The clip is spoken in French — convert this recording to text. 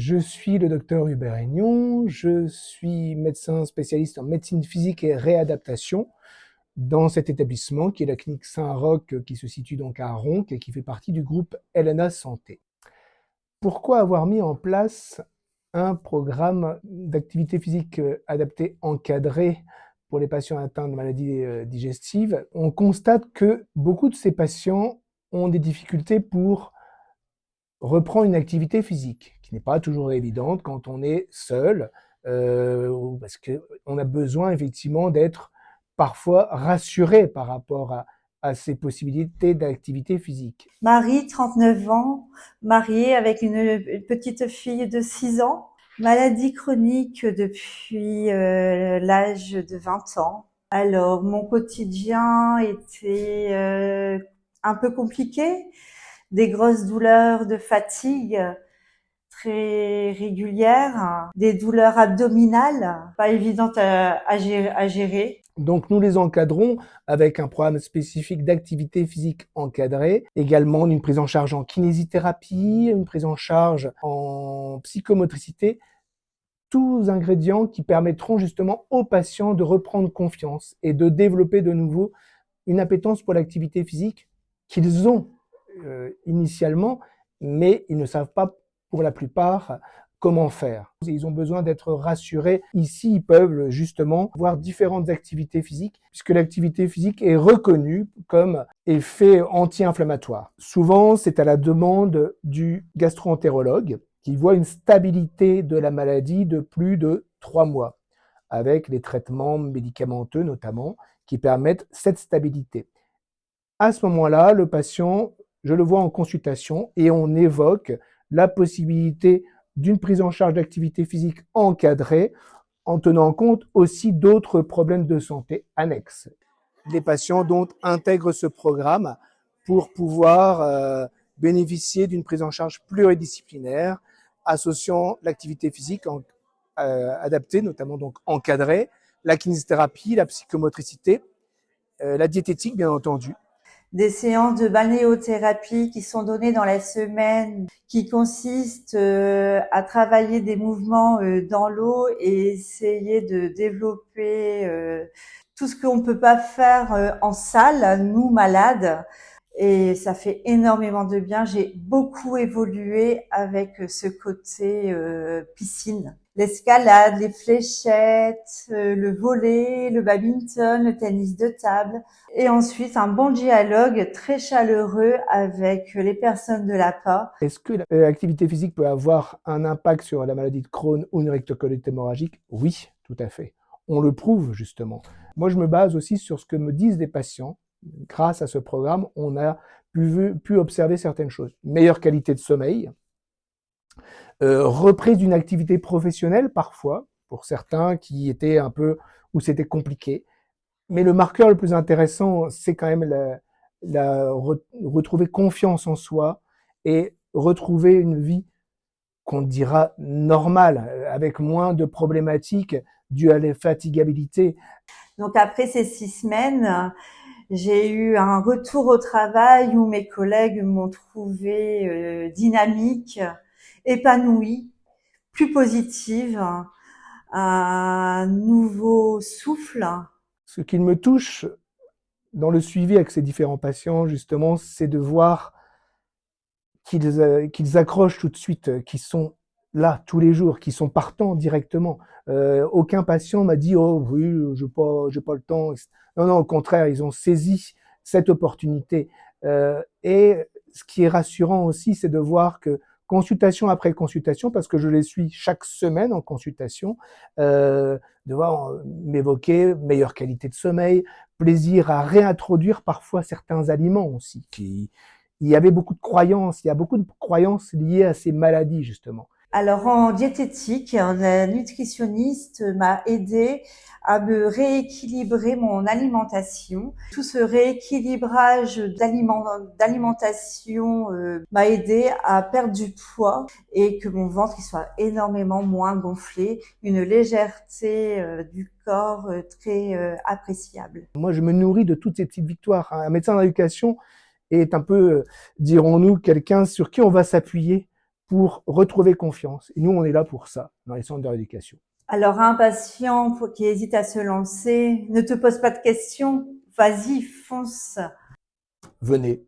Je suis le docteur Hubert Aignon, je suis médecin spécialiste en médecine physique et réadaptation dans cet établissement qui est la clinique Saint-Roch qui se situe donc à Ronques et qui fait partie du groupe LNA Santé. Pourquoi avoir mis en place un programme d'activité physique adapté encadré pour les patients atteints de maladies digestives? On constate que beaucoup de ces patients ont des difficultés pour reprendre une activité physique, qui n'est pas toujours évidente quand on est seul, parce qu'on a besoin effectivement d'être parfois rassuré par rapport à ces possibilités d'activité physique. Marie, 39 ans, mariée avec une petite fille de 6 ans, maladie chronique depuis l'âge de 20 ans. Alors, mon quotidien était un peu compliqué, des grosses douleurs de fatigue très régulières, des douleurs abdominales, pas évidentes à gérer. Donc nous les encadrons avec un programme spécifique d'activité physique encadrée, également une prise en charge en kinésithérapie, une prise en charge en psychomotricité, tous ingrédients qui permettront justement aux patients de reprendre confiance et de développer de nouveau une appétence pour l'activité physique qu'ils ont initialement, mais ils ne savent pas pour la plupart comment faire. Ils ont besoin d'être rassurés. Ici, ils peuvent justement voir différentes activités physiques, puisque l'activité physique est reconnue comme effet anti-inflammatoire. Souvent, c'est à la demande du gastro-entérologue qui voit une stabilité de la maladie de plus de 3 mois, avec les traitements médicamenteux notamment, qui permettent cette stabilité. À ce moment-là, le patient, je le vois en consultation et on évoque la possibilité d'une prise en charge d'activité physique encadrée en tenant compte aussi d'autres problèmes de santé annexes. Les patients donc intègrent ce programme pour pouvoir bénéficier d'une prise en charge pluridisciplinaire associant l'activité physique adaptée, notamment donc encadrée, la kinésithérapie, la psychomotricité, la diététique bien entendu. Des séances de balnéothérapie qui sont données dans la semaine, qui consistent à travailler des mouvements dans l'eau et essayer de développer tout ce qu'on peut pas faire en salle, nous malades. Et ça fait énormément de bien. J'ai beaucoup évolué avec ce côté piscine. L'escalade, les fléchettes, le volley, le badminton, le tennis de table. Et ensuite, un bon dialogue très chaleureux avec les personnes de l'APA. Est-ce que l'activité physique peut avoir un impact sur la maladie de Crohn ou une rectocolite hémorragique? Oui, tout à fait. On le prouve justement. Moi, je me base aussi sur ce que me disent des patients. Grâce à ce programme, on a pu observer certaines choses. Meilleure qualité de sommeil, reprise d'une activité professionnelle parfois, pour certains qui étaient un peu, où c'était compliqué. Mais le marqueur le plus intéressant, c'est quand même retrouver confiance en soi et retrouver une vie qu'on dira normale, avec moins de problématiques dues à la fatigabilité. Donc après ces 6 semaines, j'ai eu un retour au travail où mes collègues m'ont trouvé dynamique, épanouie, plus positive, un nouveau souffle. Ce qui me touche dans le suivi avec ces différents patients, justement, c'est de voir qu'ils accrochent tout de suite, qu'ils sont là tous les jours, qu'ils sont partants directement. Aucun patient m'a dit « Oh oui, j'ai pas le temps ». Non, non, au contraire, ils ont saisi cette opportunité. Et ce qui est rassurant aussi, c'est de voir que consultation après consultation, parce que je les suis chaque semaine en consultation, de voir m'évoquer meilleure qualité de sommeil, plaisir à réintroduire parfois certains aliments aussi. Il y avait beaucoup de croyances, il y a beaucoup de croyances liées à ces maladies justement. Alors en diététique, la nutritionniste m'a aidé à me rééquilibrer mon alimentation. Tout ce rééquilibrage d'alimentation m'a aidé à perdre du poids et que mon ventre il soit énormément moins gonflé, une légèreté du corps très appréciable. Moi, je me nourris de toutes ces petites victoires. Un médecin d'éducation est un peu, dirons-nous, quelqu'un sur qui on va s'appuyer pour retrouver confiance. Et nous, on est là pour ça, dans les centres de rééducation. Alors, un patient qui hésite à se lancer, ne te pose pas de questions, vas-y, fonce. Venez.